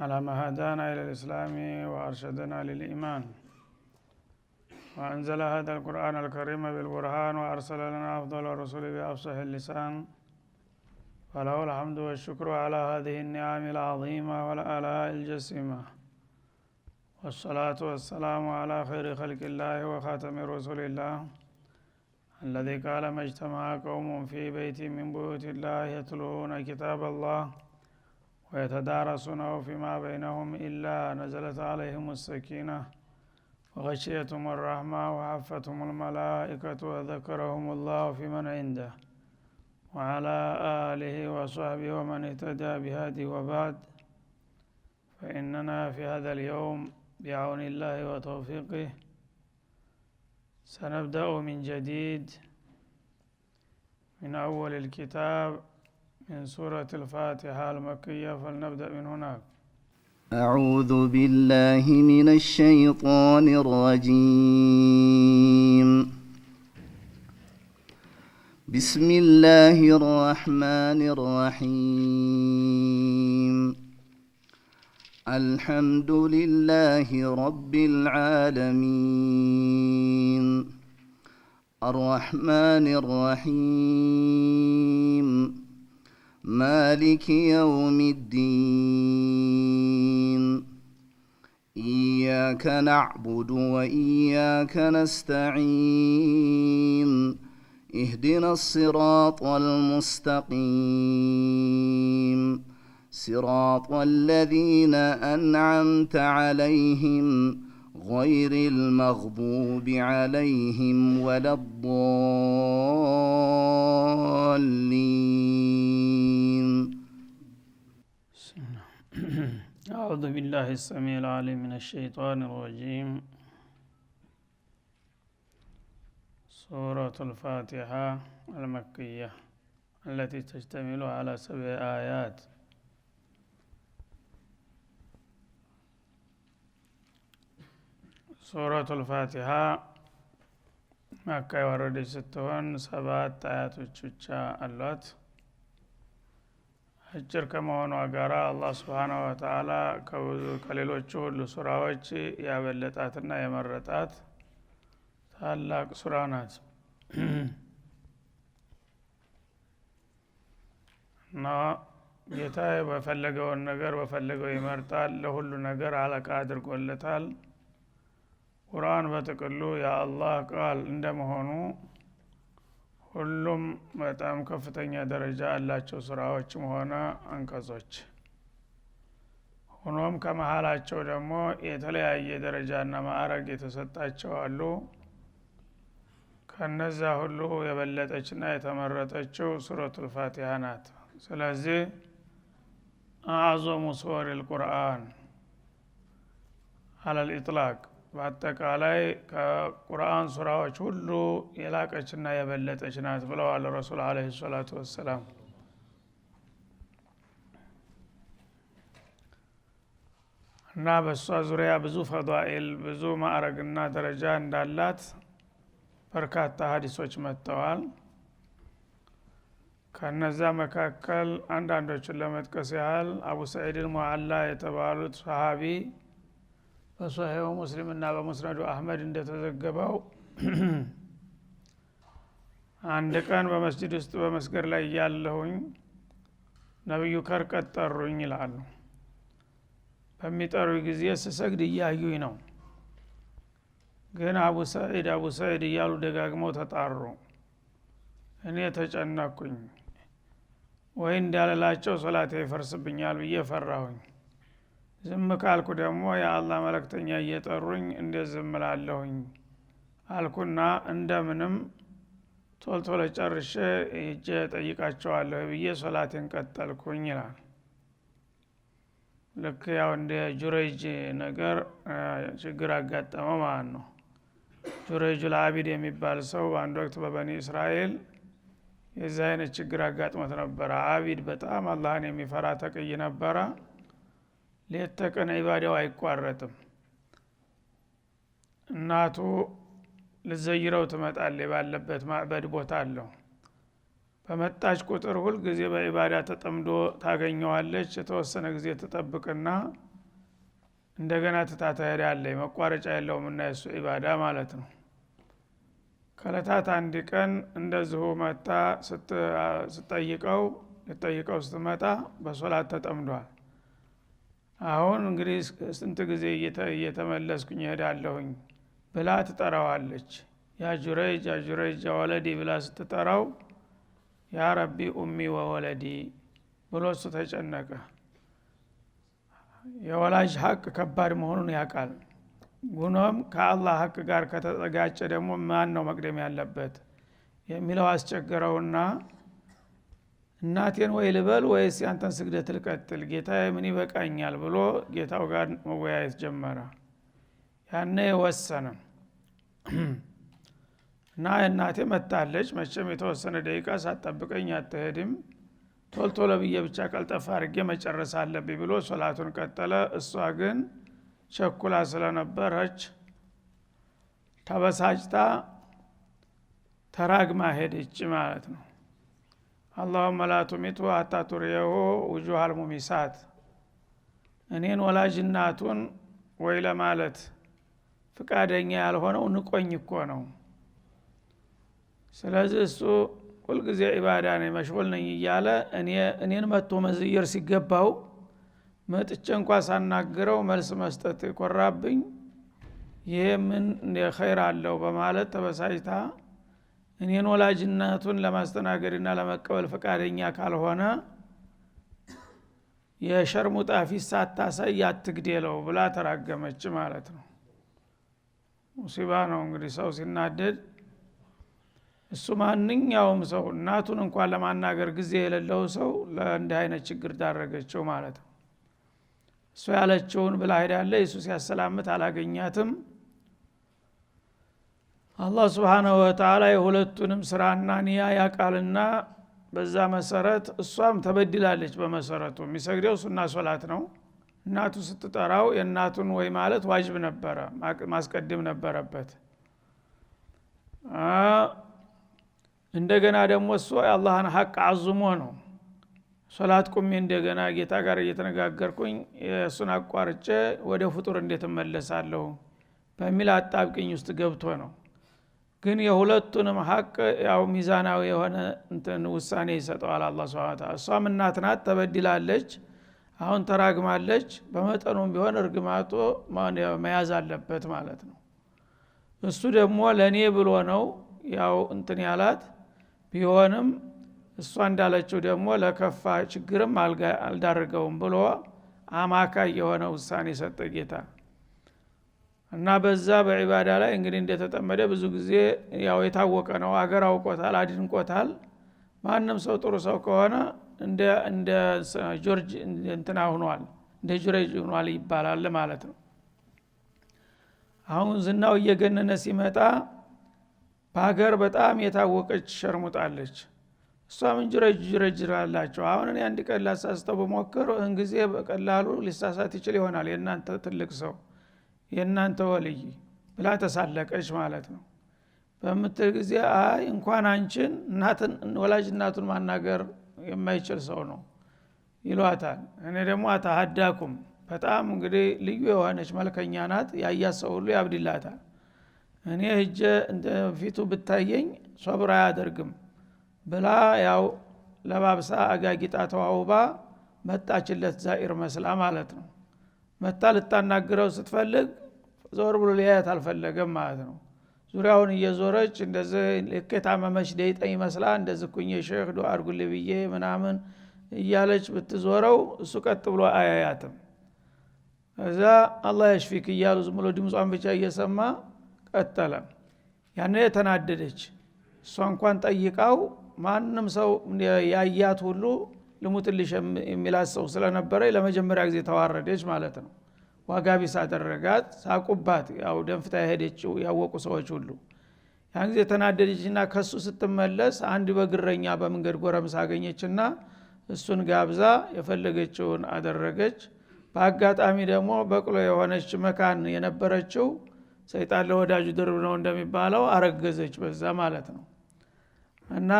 على ما هدانا إلى الإسلام وأرشدنا للإيمان وأنزل هذا القرآن الكريم بالبرهان وأرسل لنا أفضل الرسل بأفصح اللسان فله الحمد والشكر على هذه النعم العظيمة والآلاء الجسيمة والصلاة والسلام على خير خلق الله وخاتم رسول الله الذي قال ما اجتمع قوم في بيت من بيوت الله يتلون كتاب الله ويتدارسونه فيما بينهم إلا نزلت عليهم السكينة وغشيتهم الرحمة وحفتهم الملائكة وذكرهم الله في من عنده وعلى آله وصحبه ومن اهتدى بهديه وبعد فإننا في هذا اليوم بعون الله وتوفيقه سنبدأ من جديد من أول الكتاب من سورة الفاتحة المكية فلنبدأ من هناك. أعوذ بالله من الشيطان الرجيم. بسم الله الرحمن الرحيم. الحمد لله رب العالمين الرحمن الرحيم مالك يوم الدين إياك نعبد وإياك نستعين اهدنا الصراط المستقيم صراط الذين أنعمت عليهم غير المغضوب عليهم ولا الضالين. أعوذ بالله السميع العليم من الشيطان الرجيم. سورة الفاتحة المكية التي تشتمل على 7 آيات. سورة الفاتحة مكة የወረደች ስትሆን 7 አያቶች ብቻ አሏት። አጭር ከመሆኗ ጋራ አላህ Subhanahu Wa Ta'ala ከሌሎቹ ሁሉ ሱራዎች ያበለጣትና የመረጣት ታላቅ ሱራ ናት። እና ጌታ በፈለገውን ነገር በፈለገው ይመርጣል። ለሁሉ ነገር አለቃ አድርጎለታል። ቁርአን በጥቅሉ የአላህ ቃል እንደመሆኑ ሁሉም በጣም ከፍተኛ ደረጃ ያላቸው ሱራዎችም ሆነ አንቀጾች ሆኖም ከመሃላቸው ደግሞ የተለያየ ደረጃና ማዕረግ የተሰጣቸው አሉ። ከነዛ ሁሉ የበለጠችና የተመረጠችው ሱረቱል ፋቲሃ ናት። ስለዚህ አዕዘሙ ሱወሪል ቁርአን አለል ኢጥላቅ በአጠቃላይ ከቁርአን ሱራዎች ሁሉ የላቀችና የበለጠች ናት ብለዋል ረሱል አለይሂ ሰላቱ ወሰላም። እና በሷ ዙሪያ ብዙ ፈዳኢል ብዙ ማዕረግና ደረጃ እንዳላት በርካታ ሐዲሶች መጥተዋል። ከነዛ መካከል አንዳንዶቹን ለመጥቀስ ያህል አቡ ሰዒድ አልሙዓላ የተባሉት ሰሃቢ በሶሒህ ሙስሊም እና በሙስነዱ አህመድ እንደተዘገበው አንድ ቀን በመስጂድ ውስጥ በመስገድ ላይ ያለሁኝ ነብዩ ከርቀት ጠሩኝ ይላሉ። በሚጠሩኝ ጊዜ ስሰግድ እያዩኝ ነው። ግን አቡ ሰዒድ እያሉ ደጋግመው ተጣሩ። እኔ ተጨነቅኩኝ። ወይ እንዳልላቸው ሶላቴ ይፈርስብኛል ብዬ ፈራሁኝ። ዝም ካልኩ ደግሞ የአላህ መልእክተኛ እየጠሩኝ እንደዝም እላለሁኝ አልኩና እንደምንም ቶልቶሎ ጨርሼ ሄጄ ጠይቃቸዋለሁ ብዬ ሶላቴን ቀጠልኩኝ ይላል። ልክ ያው እንደ ጁረይጅ ነገር ችግር አጋጠመው ማለት ነው። ጁረይጁል አቢድ የሚባል ሰው በአንድ ወቅት በበኒ እስራኤል የዚህ አይነት ችግር አጋጥሞት ነበረ። አቢድ በጣም አላህን የሚፈራ ተቅይ ነበረ። ሌት ተቀን ዒባዳው አይቋረጥም። እናቱ ልዘይረው ትመጣለች። ባለበት ማዕበድ ቦታ አለው። በመጣች ቁጥር ሁል ጊዜ በዒባዳ ተጠምዶ ታገኘዋለች። የተወሰነ ጊዜ ተጠብቅና እንደገና ትታተሄዳለች መቋረጫ የለውም እና የሱ ዒባዳ ማለት ነው። ከለታት አንድ ቀን እንደዚሁ መጣ ልጠይቀው ስትመጣ በሶላት ተጠምዷል። አሁን እንግዲህ ስንት ጊዜ እየተመለስኩኝ እሄዳለሁኝ ብላ ትጠራዋለች። ያ ጁረይጅ ያ ወለዲ ብላ ስትጠራው ያ ረቢ ኡሚ ወወለዲ ብሎ እሱ ተጨነቀ። የወላጅ ሀቅ ከባድ መሆኑን ያውቃል። ጉኖም ከአላህ ሀቅ ጋር ከተጠጋጨ ደግሞ ማን ነው መቅደም ያለበት የሚለው አስቸገረውና እናቴን ወይ ልበል ወይስ ያንተን ስግደት ልቀጥል ጌታዬ ምን ይበቃኛል ብሎ ጌታው ጋር መወያየት ጀመረ። ያኔ ወሰነ እና እናቴ መጣለች። መቼም የተወሰነ ደቂቃ ሳትጠብቀኝ አትሄድም፣ ቶልቶሎ ብዬ ብቻ ቀልጠፋ አድርጌ መጨረስ አለብኝ ብሎ ሶላቱን ቀጠለ። እሷ ግን ቸኩላ ስለነበረች ተበሳጭታ ተራግማ ሄደች ማለት ነው። አላሁመ ላ ቱሚቱ ሀታ ቱሪየሁ ውጁሃል ሙሚሳት። እኔን ወላጅ እናቱን ወይ ለማለት ፍቃደኛ ያልሆነው ንቆኝ እኮ ነው። ስለዚህ እሱ ሁልጊዜ ዒባዳ ነኝ መሽጉል ነኝ እያለ እኔን መጥቶ መዝየር ሲገባው መጥቼ እንኳ ሳናግረው መልስ መስጠት ይቆራብኝ፣ ይሄ ምን ኸይር አለው በማለት ተበሳጭታ እኔን ወላጅነቱን ለማስተናገድና ለመቀበል ፈቃደኛ ካልሆነ የሸርሙጣ ፊት ሳታሳይ አትግደለው ብላ ተራገመች ማለት ነው። ሙሲባ ነው እንግዲህ ሰው ሲናደድ። እሱ ማንኛውም ሰው እናቱን እንኳን ለማናገር ጊዜ የሌለው ሰው ለእንዲህ አይነት ችግር ዳረገችው ማለት ነው። እሱ ያለችውን ብላ ሄዳለች። እሱ ሲያሰላምት አላገኛትም። አላህ ሱብሓነሁ ወተዓላ የሁለቱንም ስራና ንያ ያቃልና በዛ መሰረት እሷም ተበድላለች። በመሰረቱ የሚሰግደው ሱና ሶላት ነው። እናቱ ስትጠራው የእናቱን ወይ ማለት ዋጅብ ነበረ ማስቀደም ነበረበት። እንደገና ደግሞ እሱ የአላህን ሐቅ አዝሞ ነው ሶላት ቁሜ እንደገና ጌታ ጋር እየተነጋገርኩኝ እሱን አቋርጬ ወደ ፍጡር እንዴት እመለሳለሁ በሚል አጣብቅኝ ውስጥ ገብቶ ነው። ግን የሁለቱንም ሐቅ ያው ሚዛናዊ የሆነ ውሳኔ ይሰጠዋል አላህ ሱብሓነሁ ወተዓላ። እሷም እናት ናት፣ ተበድላለች፣ አሁን ተራግማለች። በመጠኑም ቢሆን እርግማቱ መያዝ አለበት ማለት ነው። እሱ ደግሞ ለኔ ብሎ ነው ያው ያላት ቢሆንም እሷ እንዳለችው ደግሞ ለከፋ ችግርም አልዳረገውም ብሎ አማካይ የሆነ ውሳኔ ሰጠ ጌታ። እና በዛ በዒባዳ ላይ እንግዲህ እንደተጠመደ ብዙ ጊዜ ያው የታወቀ ነው። አገር አውቆታል፣ አድንቆታል። ማንም ሰው ጥሩ ሰው ከሆነ እንደ ጆርጅ ሆኗል፣ እንደ ጁረይጅ ሆኗል ይባላል ማለት ነው። አሁን ዝናው እየገነነ ሲመጣ በሀገር በጣም የታወቀች ሸርሙጣለች። እሷ ምን ጁረይጅ አላቸው። አሁን እኔ አንድ ቀን ላሳስተው በሞክር እን ጊዜ በቀላሉ ሊሳሳት ይችል ይሆናል የእናንተ ትልቅ ሰው የእናንተ ወልይ ብላ ተሳለቀች ማለት ነው። በምትል ጊዜ አይ እንኳን አንቺን ወላጅ እናቱን ማናገር የማይችል ሰው ነው ይሏታል። እኔ ደግሞ አታሃዳኩም በጣም እንግዲህ ልዩ የሆነች መልከኛ ናት፣ ያያት ሰው ሁሉ ያብድላታል። እኔ ሂጄ ፊቱ ብታየኝ ሶብር አያደርግም ብላ ያው ለባብሳ አጋጊጣ ተዋውባ መጣችለት ዛኢር መስላ ማለት ነው። መጣ ልታናግረው ስትፈልግ ዞር ብሎ ሊያያት አልፈለገም ማለት ነው። ዙሪያውን እየዞረች እንደዚህ ለከታመመች ደይጠኝ መስላ እንደዚህ ኩኝ ሼህ ዱዓ አድርጉልኝ ብዬ ምናምን እያለች ብትዞረው እሱ ቀጥ ብሎ አያያትም። እዛ አላህ ያሽፊክ እያሉ ዝም ብሎ ድምጿን ብቻ እየሰማ ቀጠለ። ያኔ ተናደደች። እሷ እንኳን ጠይቃው ማንም ሰው ያያት ሁሉ ልሙትልሽ የሚላት ሰው ስለነበረ ለመጀመሪያ ጊዜ ተዋረደች ማለት ነው። ዋጋ ቢስ አደረጋት፣ ሳቁባት። ያው ደንፍታ ሄደችው ያወቁ ሰዎች ሁሉ። ያን ጊዜ ተናደደችና ከሱ ስትመለስ አንድ በግረኛ በመንገድ ጎረምሳ አገኘችና እሱን ጋብዛ የፈለገችውን አደረገች። በአጋጣሚ ደግሞ በቅሎ የሆነች መካን የነበረችው ሰይጣን ለወዳጁ ድርብ ነው እንደሚባለው አረገዘች በዛ ማለት ነው። እና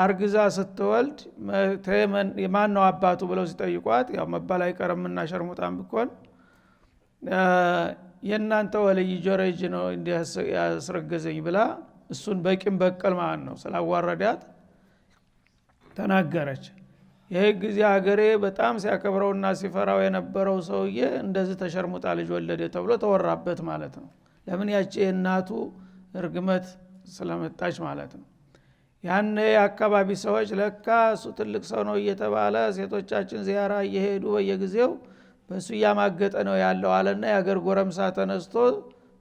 አርግዛ ስትወልድ ማን ነው አባቱ ብለው ሲጠይቋት ያው መባል አይቀርምና ሸርሙጣን ብኮን የናንተ ወልይ ጆረጅ ነው እንዲያስረገዘኝ ብላ እሱን በቂም በቀል ማለት ነው ስላዋረዳት ተናገረች። ይሄ ጊዜ አገሬ በጣም ሲያከብረውና ሲፈራው የነበረው ሰውዬ እንደዚህ ተሸርሙጣ ልጅ ወለደ ተብሎ ተወራበት ማለት ነው። ለምን ያቺ እናቱ እርግመት ስለመጣች ማለት ነው። ያኔ የአካባቢ ሰዎች ለካ እሱ ትልቅ ሰው ነው እየተባለ ሴቶቻችን ዚያራ እየሄዱ በየጊዜው በሱ ያማገጠ ነው ያለው አለና ያገር ጎረምሳ ተነስቶ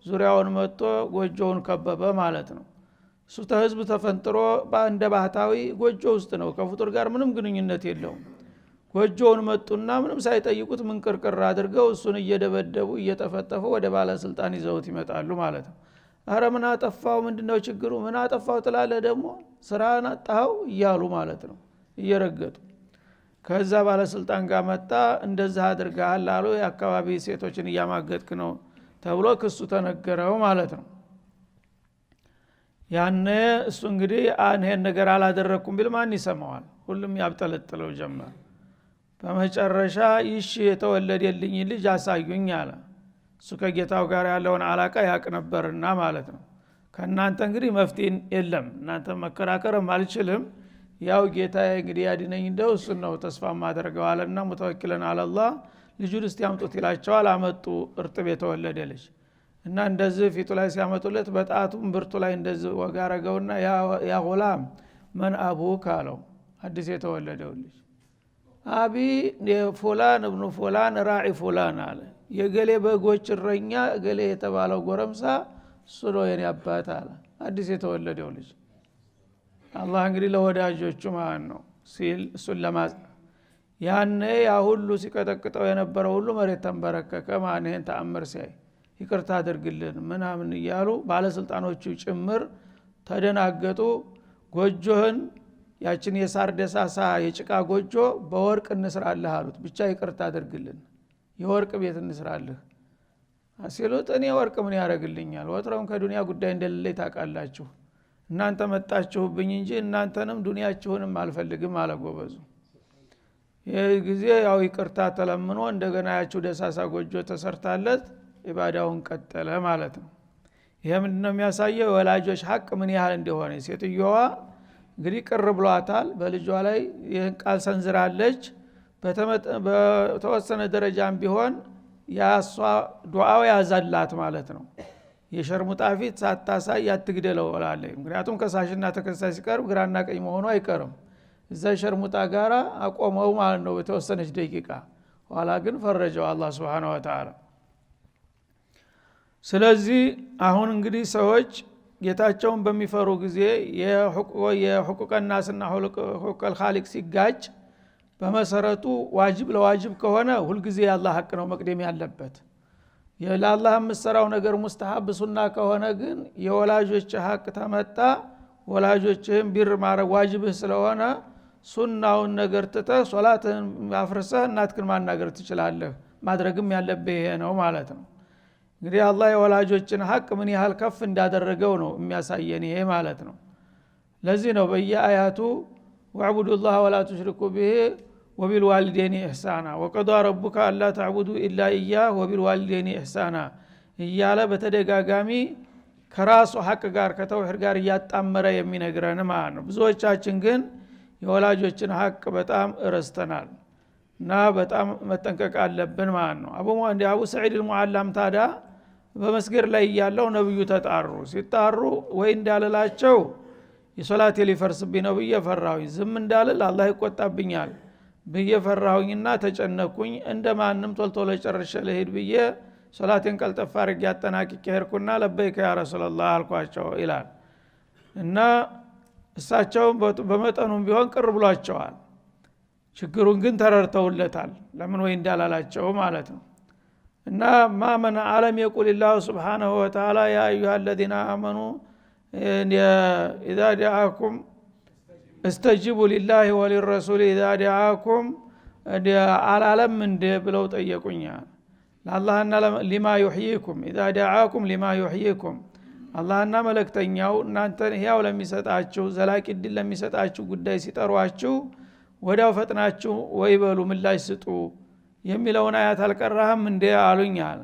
ዙሪያውን መጥቶ ጎጆውን ከበበ ማለት ነው። እሱ ተህዝብ ተፈንጥሮ እንደ ባህታዊ ጎጆ ውስጥ ነው፣ ከፍጡር ጋር ምንም ግንኙነት የለውም። ጎጆውን መጡና ምንም ሳይጠይቁት ምንቅርቅር አድርገው እሱን እየደበደቡ እየጠፈጠፉ ወደ ባለስልጣን ይዘውት ይመጣሉ ማለት ነው። አረ ምን አጠፋው? ምንድነው ችግሩ? ምን አጠፋው ትላለህ ደግሞ ስራን አጣው እያሉ ማለት ነው እየረገጡ። ከዛ ባለስልጣን ጋር መጣ። እንደዛ አድርጋል አሉ። የአካባቢ ሴቶችን እያማገጥክ ነው ተብሎ ክሱ ተነገረው ማለት ነው። ያኔ እሱ እንግዲህ ይሄን ነገር አላደረኩም ቢል ማን ይሰማዋል? ሁሉም ያብጠለጥለው ጀመር። በመጨረሻ ይሽ የተወለደልኝ ልጅ አሳዩኝ አለ። እሱ ከጌታው ጋር ያለውን አላቃ ያቅ ነበርና ማለት ነው። ከናንተ እንግዲህ መፍትሄ የለም፣ እናንተ መከራከርም አልችልም። ያው ጌታዬ እንግዲህ ያድነኝ እንደው እሱ ነው ተስፋ ማድረገው አለና ሙተወክለን አለላህ ልጁን እስቲ ያምጡት ይላቸዋል። አመጡ። እርጥብ የተወለደ ልጅ እና እንደዚህ ፊቱ ላይ ሲያመጡለት በጣቱም ብርቱ ላይ እንደዚህ ወጋረገውና ያ ጉላም መን አቡክ አለው። አዲስ የተወለደው ልጅ አቢ ፉላን እብኑ ፉላን ራዒ ፉላን አለ። የገሌ በጎች እረኛ ገሌ የተባለው ጎረምሳ እሱ ነው የኔ አባት አለ። አዲስ የተወለደው ልጅ አላህ እንግዲህ ለወዳጆቹ ማለት ነው ሲል እሱን ለማጽ ያኔ ያ ሁሉ ሲቀጠቅጠው የነበረው ሁሉ መሬት ተንበረከከ። ማንህን ተአምር ሲያይ ይቅርታ አድርግልን ምናምን እያሉ ባለስልጣኖቹ ጭምር ተደናገጡ። ጎጆህን ያችን የሳር ደሳሳ የጭቃ ጎጆ በወርቅ እንስራለህ አሉት። ብቻ ይቅርታ አድርግልን የወርቅ ቤት እንስራለህ ሲሉት እኔ ወርቅ ምን ያደርግልኛል? ወትሮም ከዱንያ ጉዳይ እንደሌለኝ ታውቃላችሁ። እናንተ መጣችሁብኝ እንጂ እናንተንም ዱንያችሁንም አልፈልግም አለ ጎበዙ። ይህ ጊዜ ያው ይቅርታ ተለምኖ እንደገና ያችሁ ደሳሳ ጎጆ ተሰርታለት ኢባዳውን ቀጠለ ማለት ነው። ይሄ ምንድነው የሚያሳየው? ወላጆች ሐቅ ምን ያህል እንደሆነ። ሴትዮዋ እንግዲህ ቅር ብሏታል፣ በልጇ ላይ ይህን ቃል ሰንዝራለች። በተወሰነ ደረጃም ቢሆን ያሷ ዱዓው ያዛላት ማለት ነው። የሸርሙጣ ፊት ሳታሳይ ያትግደለው እላለሁ። ምክንያቱም ከሳሽና ተከሳሽ ሲቀርብ ግራና ቀኝ መሆኑ አይቀርም። እዛ ሸርሙጣ ጋራ አቆመው ማለት ነው በተወሰነች ደቂቃ። ኋላ ግን ፈረጀው አላህ Subhanahu Wa Ta'ala። ስለዚህ አሁን እንግዲህ ሰዎች ጌታቸውን በሚፈሩ ጊዜ የሁቁቀ ናስና ሁቁቀል ኻሊቅ ሲጋጭ በመሰረቱ ዋጅብ ለዋጅብ ከሆነ ሁሉ ጊዜ የአላህ ሐቅ ነው መቅደም ያለበት። የአላህ መስራው ነገር ሙስተሐብ ሱና ከሆነ ግን የወላጆች ሐቅ ተመጣ ወላጆችህን ቢር ማድረግ ዋጅብህ ስለሆነ ሱናውን ነገር ትተህ ሶላትን አፍርሰህ እናትክን ማናገር ትችላለህ። ማድረግም ያለብህ ይሄ ነው ማለት ነው። እንግዲህ አላህ የወላጆችን ሐቅ ምን ያህል ከፍ እንዳደረገው ነው የሚያሳየን ይሄ ማለት ነው። ለዚህ ነው በየአያቱ ወዕቡዱላህ ወላ ትሽሪኩ ቢሂ ወቢልዋሊደይኒ ኢህሳና ወቀዷ ረቡከ አላ ተዕቡዱ ኢላ ኢያህ ወቢልዋሊደይኒ ኢህሳና እያለ በተደጋጋሚ ከራሱ ሐቅ ጋር ከተውሂድ ጋር እያጣመረ የሚነግረን ማለት ነው። ብዙዎቻችን ግን የወላጆችን ሐቅ በጣም እረስተናል እና በጣም መጠንቀቅ አለብን ማለት ነው። አቡ ሰዒድ አልሙዓላም ታዳ በመስገድ ላይ ያለው ነብዩ ተጣሩ። ሲጣሩ ወይ እንዳለላቸው የሶላቴ ሊፈርስብኝ ነው ብዬ ፈራሁኝ፣ ዝም እንዳልል አላህ ይቆጣብኛል ብዬ ፈራሁኝና ተጨነኩኝ። እንደማንም ቶልቶሎ ጨርሼ ልሄድ ብዬ ሶላቴን ቀልጠፍ አድርጌ አጠናቅቄ ሄድኩና ለበይከ ያ ረሱላህ አልኳቸው ይላል። እና እሳቸው በመጠኑም ቢሆን ቅር ብሏቸዋል። ችግሩን ግን ተረድተውለታል ለምን ወይ እንዳላላቸው ማለት ነው። እና ማመን ዓለም የቁልላሁ Subhanahu Wa Ta'ala ያ አዩሃ الذين آمنوا إذا دعاكم استجيبوا لله وللرسول إذا دعاكم አላለም እንደ ብለው ጠየቁኛ። ለአላህና ለማ يحييكم إذا دعاكم لما يحييكم አላህና መልእክተኛው እናንተን ሕያው ለሚሰጣችሁ ዘላቂ ድል ለሚሰጣችሁ ጉዳይ ሲጠሯችሁ ወዳው ፈጥናችሁ ወይ በሉ ምላሽ ስጡ የሚለውን አያት አልቀራህም እንደ አሉኝ አለ።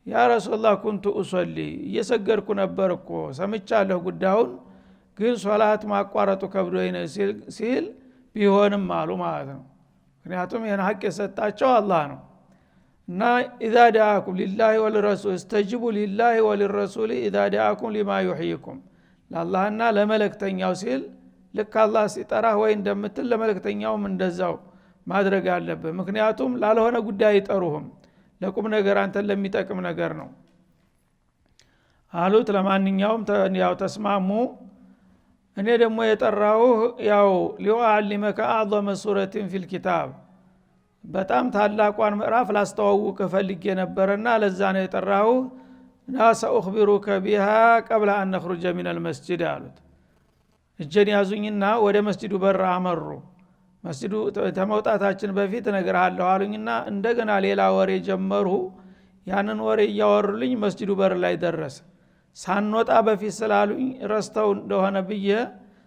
ያ ረሱላህ ኩንቱ ኡሰሊ እየሰገድኩ ነበርኮ ሰምቻለሁ ጉዳዩን ግን ሶላት ማቋረጡ ከብዶኝ ነው ሲል ቢሆንም አሉ ማለት ነው። ምክንያቱም ይሄን ሐቅ የሰጣቸው አላህ ነው እና ኢዛ ዳአኩም ሊላሂ ወልረሱል እስተጂቡ ሊላሂ ወልረሱል ኢዛ ዳአኩም ሊማ ይሕይኩም ለአላህና ለመለክተኛው ሲል ልክ አላህ ሲጠራህ ወይ እንደምትል ለመለክተኛውም እንደዛው ማድረግ አለብህ። ምክንያቱም ላልሆነ ጉዳይ አይጠሩህም ለቁም ነገር አንተን ለሚጠቅም ነገር ነው አሉት። ለማንኛውም ያው ተስማሙ። እኔ ደግሞ የጠራሁህ ያው ሊኡዓሊመከ አዕዘመ ሱረቲን ፊል ኪታብ በጣም ታላቋን ምዕራፍ ላስተዋውቅህ ፈልጌ ነበርና ለዛ ነው የጠራሁህ እና ሰኡኽቢሩከ ቢሃ ቀብለ አን ነኽሩጀ ሚነል መስጂድ አሉት። እጄን ያዙኝና ወደ መስጂዱ በር አመሩ። መስጂዱ ተመውጣታችን በፊት እነግርሃለሁ አሉኝና እንደገና ሌላ ወሬ ጀመሩ። ያንን ወሬ እያወሩልኝ መስጂዱ በር ላይ ደረሰ። ሳንወጣ በፊት ስላሉኝ ረስተው እንደሆነ ብዬ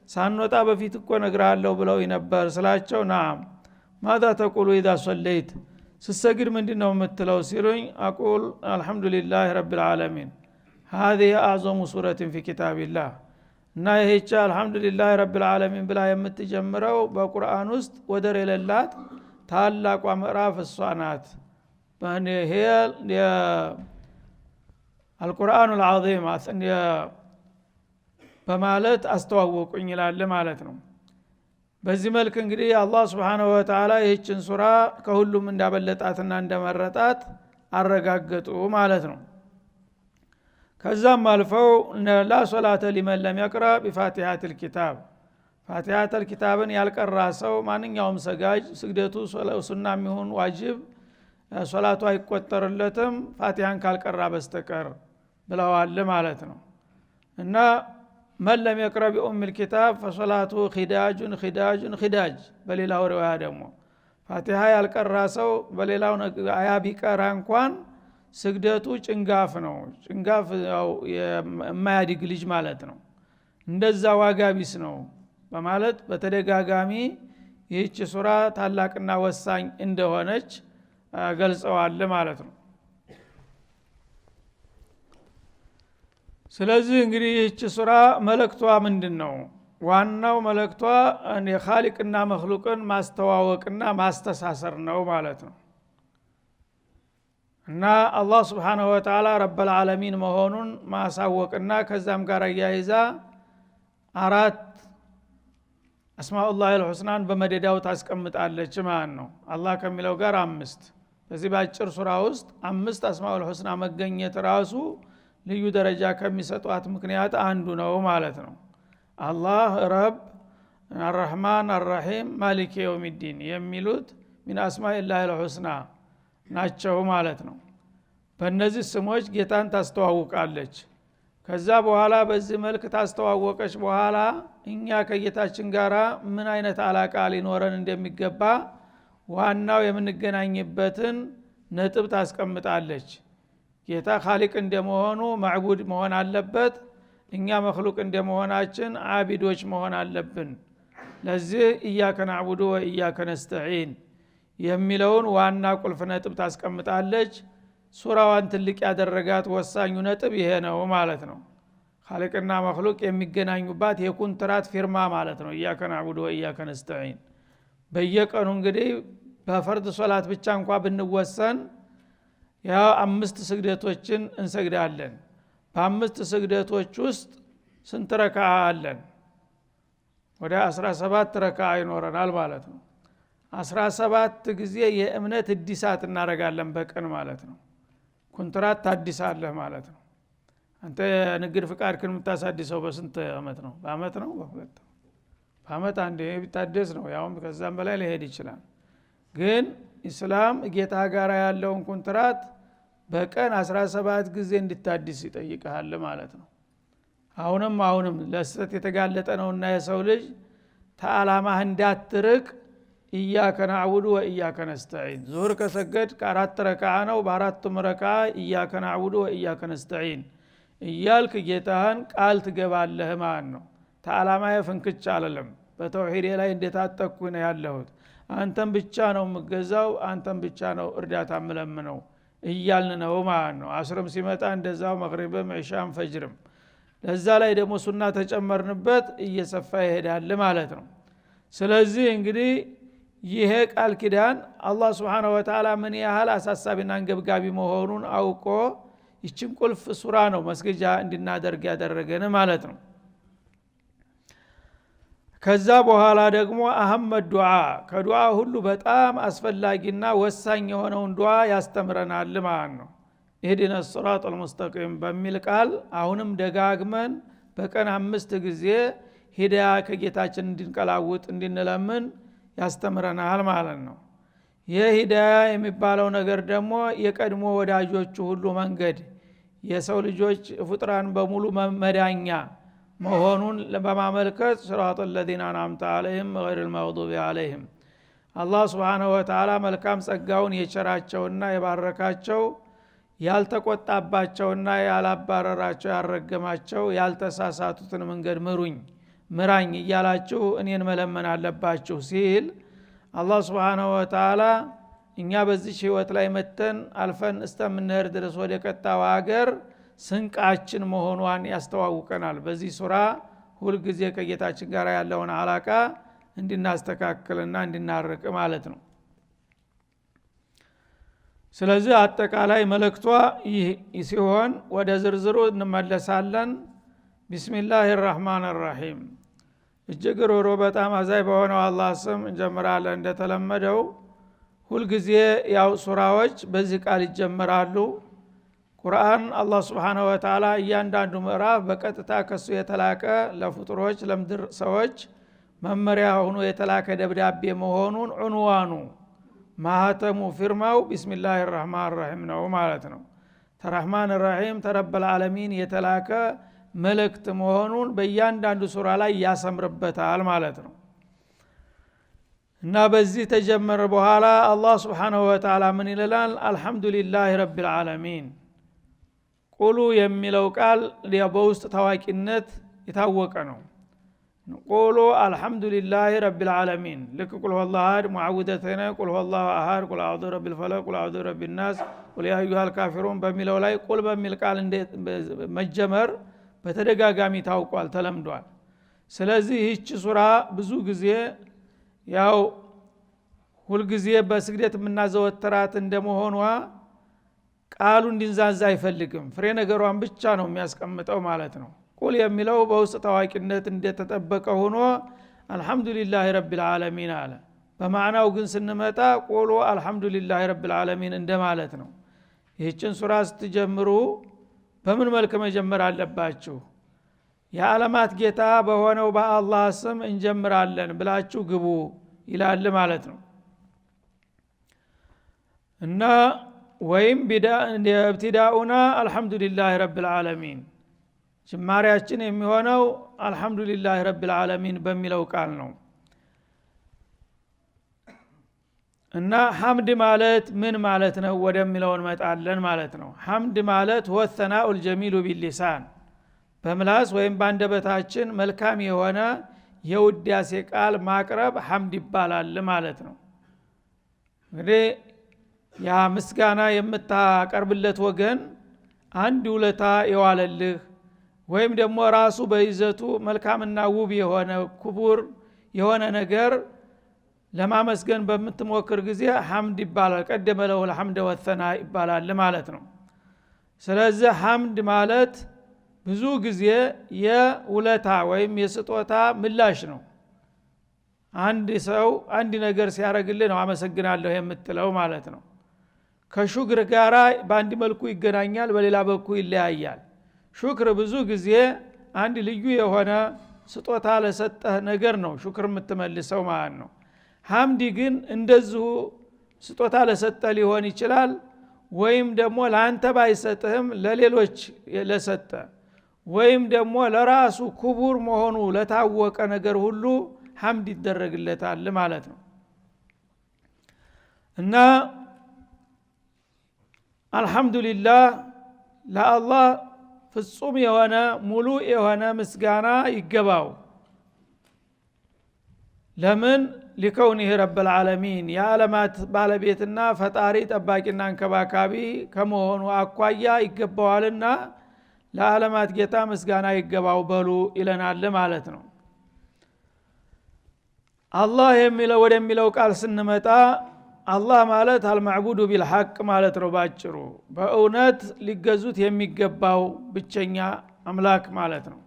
ሳንወጣ በፊት እኮ እነግርሃለሁ ብለው ነበር ስላቸው ናም ማዛ ተቁሉ ኢዛ ሶለይት ስሰግድ ምንድነው የምትለው ሲሉኝ አቁል አልহামዱሊላሂ ረቢል ዓለሚን هذه اعظم سوره في كتاب الله እና ይህች አልহামዱሊላሂ ረቢል ዓለሚን ብላ የምትጀምረው በቁርአን ውስጥ ወደር የሌላት ታላቋ ምዕራፍ እሷ ናት። ይሄ አልቁርአኑል ዓዚም በማለት አስተዋወቁኝ ይላል ማለት ነው። በዚህ መልክ እንግዲህ አላህ Subhanahu Wa Ta'ala ይህችን ሱራ ከሁሉም እንዳበለጣትና እንደመረጣት አረጋገጡ ማለት ነው። ከዛም አልፈው ላ ሶላተ ሊመን ለም የቅራ ቢፋቲሐቲል ኪታብ ፋቲሐተል ኪታብን ያልቀራ ሰው ማንኛውም ሰጋጅ ስግደቱ ሱናም ይሁን ዋጅብ ሶላቱ አይቆጠርለትም ፋቲሐን ካልቀራ በስተቀር ብለዋል ማለት ነው። እና መን ለም የቅራ ቢኡሚል ኪታብ ፈሶላቱ ኺዳጁን ኺዳጁን ኺዳጅ በሌላው ሪዋያ ደግሞ ፋቲሐ ያልቀራ ሰው በሌላው አያ ቢቀራ እንኳን ስግደቱ ጭንጋፍ ነው። ጭንጋፍ ያው የማያድግ ልጅ ማለት ነው። እንደዛ ዋጋ ቢስ ነው በማለት በተደጋጋሚ ይህች ሱራ ታላቅና ወሳኝ እንደሆነች ገልጸዋል ማለት ነው። ስለዚህ እንግዲህ ይህች ሱራ መልእክቷ ምንድነው? ዋናው መልእክቷ የኻሊቅና መኽሉቅን ማስተዋወቅና ማስተሳሰር ነው ማለት ነው። እና አላህ Subhanahu Wa Ta'ala ረብል ዓለሚን መሆኑን ማሳወቅና ከዛም ጋር ያይዛ አራት አስማኡላሂል ሁስናን በመደዳው ታስቀምጣለች ማለት ነው። አላህ ከሚለው ጋር አምስት በዚህ ባጭር ሱራ ውስጥ አምስት አስማኡል ሁስና መገኘት ራሱ ልዩ ደረጃ ከሚሰጧት ምክንያት አንዱ ነው ማለት ነው። አላህ ረብ አርረህማን አርረሂም ማሊክ የውሚዲን የሚሉት ሚን አስማኢላሂል ሁስና ናቸው ማለት ነው። በእነዚህ ስሞች ጌታን ታስተዋውቃለች። ከዛ በኋላ በዚህ መልክ ታስተዋወቀች በኋላ እኛ ከጌታችን ጋር ምን አይነት አላቃ ሊኖረን እንደሚገባ ዋናው የምንገናኝበትን ነጥብ ታስቀምጣለች። ጌታ ኻሊቅ እንደመሆኑ ማዕቡድ መሆን አለበት፣ እኛ መኽሉቅ እንደመሆናችን አቢዶች መሆን አለብን። ለዚህ ኢያከ ነዕቡዱ ወኢያከ ነስተዒን የሚለውን ዋና ቁልፍ ነጥብ ታስቀምጣለች። ሱራዋን ትልቅ ያደረጋት ወሳኙ ነጥብ ይሄ ነው ማለት ነው። ኻሊቅና መኽሉቅ የሚገናኙባት የኮንትራት ፊርማ ማለት ነው። ኢያከ ነዕቡዱ ወኢያከ ነስተዒን በየቀኑ እንግዲህ በፈርድ ሶላት ብቻ እንኳን ብንወሰን ያ አምስት ስግደቶችን እንሰግዳለን። በአምስት ስግደቶች ውስጥ ስንት ረካዓ አለን? ወደ 17 ረካዓ ይኖረናል ማለት ነው። 17 ጊዜ የእምነት እድሳት እናደርጋለን በቀን ማለት ነው። ኮንትራት ታድሳለህ ማለት ነው። አንተ ንግድ ፍቃድ ግን የምታሳድሰው በስንት አመት ነው? በአመት ነው? በሁለት በአመት አንዴ ቢታደስ ነው። ያውም ከዛም በላይ ሊሄድ ይችላል። ግን ኢስላም ጌታ ጋር ያለውን ኮንትራት በቀን 17 ጊዜ እንድታድስ ይጠይቃል ማለት ነው። አሁንም ለስተት የተጋለጠ ነውና የሰው ልጅ ተዓላማህ እንዳትርቅ ኢያከ ነዕቡዱ ወኢያከ ነስተዒን ዙህር ከሰገድ ከአራት ረካዓ ነው። በአራቱም ረካዓ ኢያከ ነዕቡዱ ወኢያከ ነስተዒን እያልክ ጌታህን ቃል ትገባለህ ማለት ነው። ተዓላማዬ ፍንክች አለለም፣ በተውሂድ ላይ እንደታጠቅኩ ነው ያለሁት፣ አንተም ብቻ ነው የምገዛው፣ አንተም ብቻ ነው እርዳታ የምለምነው እያልን ነው ማለት ነው። አስርም ሲመጣ እንደዛው መግሪብም ኢሻም ፈጅርም ለዛ ላይ ደግሞ ሱና ተጨመርንበት እየሰፋ ይሄዳል ማለት ነው። ስለዚህ እንግዲህ ይሄ ቃል ኪዳን አላህ Subhanahu Wa Ta'ala ምን ያህል አሳሳቢና አንገብጋቢ መሆኑን አውቆ ይችን ቁልፍ ሱራ ነው መስገጃ እንድናደርግ ያደረገን ማለት ነው። ከዛ በኋላ ደግሞ አህመድ ዱዓ ከዱዓ ሁሉ በጣም አስፈላጊና ወሳኝ የሆነውን ዱዓ ያስተምረናል ማለት ነው። ኢህዲነ ሲራጠል ሙስተቂም በሚል ቃል አሁንም ደጋግመን በቀን 5 ጊዜ ሂዳያ ከጌታችን እንድንቀላውጥ እንድንለምን ያስተምረናል ማለት ነው። ይህ ሂዳያ የሚባለው ነገር ደግሞ የቀድሞ ወዳጆቹ ሁሉ መንገድ የሰው ልጆች ፍጥራን በሙሉ መመዳኛ መሆኑን በማመልከት ሲራጠል ለዚነ አንዐምተ ዐለይሂም ገይሪል መግዱቢ ዐለይሂም አላህ Subhanahu Wa Ta'ala መልካም ጸጋውን የቸራቸውና የባረካቸው ያልተቆጣባቸውና ያላባረራቸው ያረገማቸው ያልተሳሳቱትን መንገድ ምራኝ እያላችሁ እኔን መለመን አለባችሁ ሲል አላህ Subhanahu Wa Ta'ala እኛ በዚህ ህይወት ላይ መተን አልፈን እስከምንሄድ ድረስ ወደ ቀጣው ሀገር ስንቃችን መሆኗን ያስተዋውቀናል። በዚህ ሱራ ሁሉ ጊዜ ከጌታችን ጋር ያለውን አላቃ እንድናስተካክልና እንድናርቅ ማለት ነው። ስለዚህ አጠቃላይ መልእክቷ ይህ ሲሆን ወደ ዝርዝሩ እንመለሳለን። ቢስሚላሂር ረህማኒር ረሂም እጅግ ሩሩ በጣም አዛኝ በሆነው አላህ ስም እንጀምራለን። እንደተለመደው ሁሉ ጊዜ ያው ሱራዎች በዚህ ቃል ይጀምራሉ። ቁርአን አላህ Subhanahu Wa Ta'ala እያንዳንዱ ምዕራፍ በቀጥታ ከሱ የተላከ ለፍጡሮች ለምድር ሰዎች መመሪያ ሆኖ የተላከ ደብዳቤ መሆኑን ዑንዋኑ ማህተሙ ፊርማው ቢስሚላሂር ረህማኒር ረሂም ነው ማለት ነው። ተረህማን ረሂም ተረበል ዓለሚን የተላከ መልእክት መሆኑን በእያንዳንዱ ሱራ ላይ ያሰምርበታል ማለት ነው። እና በዚህ ተጀመረ በኋላ አላህ Subhanahu Wa Ta'ala ምን ይላል? አልহামዱሊላሂ ረቢል ዓለሚን ቁሉ የሚለው ቃል በውስጥ ታዋቂነት የታወቀ ነው። ቁሉ አልহামዱሊላሂ ረቢል ዓለሚን ልክ ቁል ሁወላሁ አሐድ ሙዓውደተይን ቁል ሁወላሁ አሐድ ቁል አዑዙ ቢረቢል ፈለቅ ቁል አዑዙ ቢረቢን ናስ ቁል ያ አዩሃል ካፊሩን በሚለው ላይ ቁል በሚል ቃል መጀመር በተደጋጋሚ ታውቋል ተለምዷል። ስለዚህ ይህች ሱራ ብዙ ጊዜ ያው ሁሉ ጊዜ በስግደት የምናዘወተራት እንደመሆኗ ቃሉ እንዲንዛዛ አይፈልግም። ፍሬ ነገሯን ብቻ ነው የሚያስቀምጠው ማለት ነው። ቁል የሚለው በውስጥ ታዋቂነት እንደተጠበቀ ሆኖ አልহামዱሊላሂ ረቢል ዓለሚን አለ። በማዕናው ግን ስንመጣ ቁሉ አልহামዱሊላሂ ረቢል ዓለሚን እንደማለት ነው። ይህችን ሱራ ስትጀምሩ በምን መልክ መጀመር አለባችሁ? የዓለማት ጌታ በሆነው በአላህ ስም እንጀምራለን ብላችሁ ግቡ ይላል ማለት ነው። እና ወይም ኢብቲዳኡና አልহামዱሊላሂ ረቢል ዓለሚን ጅማሬያችን የሚሆነው አልহামዱሊላሂ ረቢል ዓለሚን በሚለው ቃል ነው። እና ሐምድ ማለት ምን ማለት ነው ወደሚለው እንመጣለን ማለት ነው። ሐምድ ማለት ወሰናኡል ጀሚሉ ቢልሊሳን በምላስ ወይም ባንደበታችን መልካም የሆነ የውዳሴ ቃል ማቅረብ ሐምድ ይባላል ማለት ነው። እንግዲህ ያ ምስጋና የምታቀርብለት ወገን አንድ ውለታ የዋለልህ ወይም ደግሞ ራሱ በይዘቱ መልካምና ውብ የሆነ ክቡር የሆነ ነገር ለማመስገን በምትሞክር ጊዜ ሐምድ ይባላል። ቀደመ ለሁል ሐምድ ወሰና ይባላል ማለት ነው። ስለዚህ ሐምድ ማለት ብዙ ጊዜ የውለታ ወይም የስጦታ ምላሽ ነው። አንድ ሰው አንድ ነገር ሲያረግልህ ነው አመሰግናለሁ የምትለው ማለት ነው። ከሹክር ጋራ በአንድ መልኩ ይገናኛል፣ በሌላ በኩል ይለያያል። ሹክር ብዙ ጊዜ አንድ ልዩ የሆነ ስጦታ ለሰጠህ ነገር ነው ሹክር የምትመልሰው ማለት ነው። ሐምድ ግን እንደዚሁ ስጦታ ለሰጠህ ሊሆን ይችላል፣ ወይም ደግሞ ለአንተ ባይሰጥህም ለሌሎች ለሰጠ ወይም ደግሞ ለራሱ ክቡር መሆኑ ለታወቀ ነገር ሁሉ ሐምድ ይደረግለታል ማለት ነው። እና አልহামዱሊላህ ለአላህ ፍጹም የሆነ ሙሉ የሆነ ምስጋና ይገባው። ለምን ሊከውኒህ ረብል ዓለሚን የዓለማት ባለቤትና ፈጣሪ ጠባቂና አንከባካቢ ከመሆኑ አኳያ ይገባዋልና ለዓለማት ጌታ ምስጋና ይገባው በሉ ይለናል ማለት ነው። አላህ የሚለው ወደሚለው ቃል ስንመጣ አላህ ማለት አልማዕቡዱ ቢልሐቅ ማለት ነው። ባጭሩ በእውነት ሊገዙት የሚገባው ብቸኛ አምላክ ማለት ነው።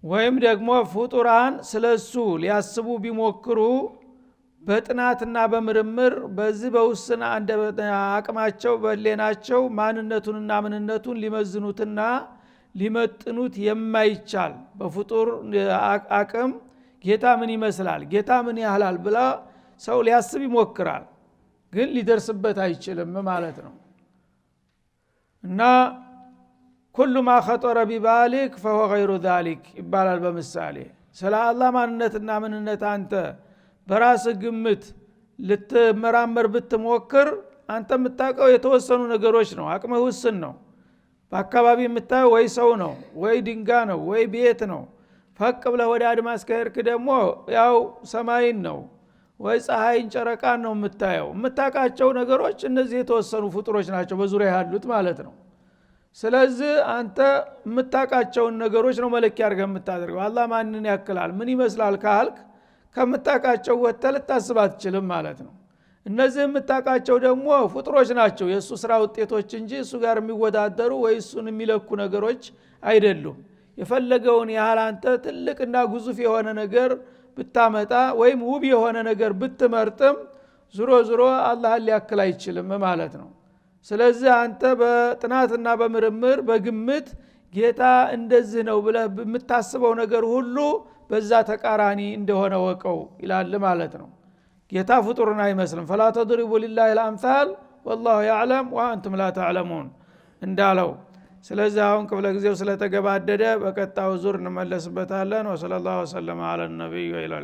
ወይም ደግሞ ፍጡራን ስለሱ ሊያስቡ ቢሞክሩ በጥናትና በምርምር በዚህ በውስና አቅማቸው በሌናቸው ማንነቱንና ምንነቱን ሊመዝኑትና ሊመጥኑት የማይቻል በፍጡር አቅም ጌታ ምን ይመስላል ጌታ ምን ያህላል ብላ ሰው ሊያስብ ይሞክራል፣ ግን ሊደርስበት አይችልም ማለት ነው። እና ኩሉ ማ ኸጠረ ቢባሊክ فهو غير ذلك ይባላል በምሳሌ። ስለ አላህ ማንነትና ምንነት አንተ በራስ ግምት ልትመራመር ብትሞክር አንተ የምታውቀው የተወሰኑ ነገሮች ነው። አቅምህ ውስን ነው። በአካባቢ የምታየው ወይ ሰው ነው ወይ ድንጋይ ነው ወይ ቤት ነው። ፈቅ ብለህ ወደ አድማስ ከሄድክ ደግሞ ያው ሰማይን ነው ወይ ፀሐይን ጨረቃን ነው የምታየው። የምታውቃቸው ነገሮች እነዚህ የተወሰኑ ፍጡሮች ናቸው በዙሪያ ያሉት ማለት ነው። ስለዚህ አንተ የምታውቃቸውን ነገሮች ነው መለኪያ አድርገህ የምታደርገው። አላህ ማንን ያክላል ምን ይመስላል ካልክ ከምታውቃቸው ወጥተህ ልታስብ አትችልም ማለት ነው። እነዚህ የምታውቃቸው ደግሞ ፍጡሮች ናቸው የእሱ ስራ ውጤቶች እንጂ እሱ ጋር የሚወዳደሩ ወይ እሱን የሚለኩ ነገሮች አይደሉም። የፈለገውን ያህል አንተ ትልቅና ግዙፍ የሆነ ነገር ብታመጣ ወይም ውብ የሆነ ነገር ብትመርጥም ዙሮ ዙሮ አላህን ሊያክል አይችልም ማለት ነው። ስለዚህ አንተ በጥናትና በምርምር በግምት ጌታ እንደዚህ ነው ብለህ የምታስበው ነገር ሁሉ በዛ ተቃራኒ እንደሆነ ወቀው ይላል ማለት ነው። ጌታ ፍጡርን አይመስልም። فلا تضربوا لله الامثال والله يعلم وانتم لا تعلمون እንዳለው። ስለዚህ አሁን ክፍለ ጊዜው ስለተገባደደ በቀጣዩ ዙር እንመለስበታለን። ወሰለላሁ ዐለ ነብዩ ወኢላ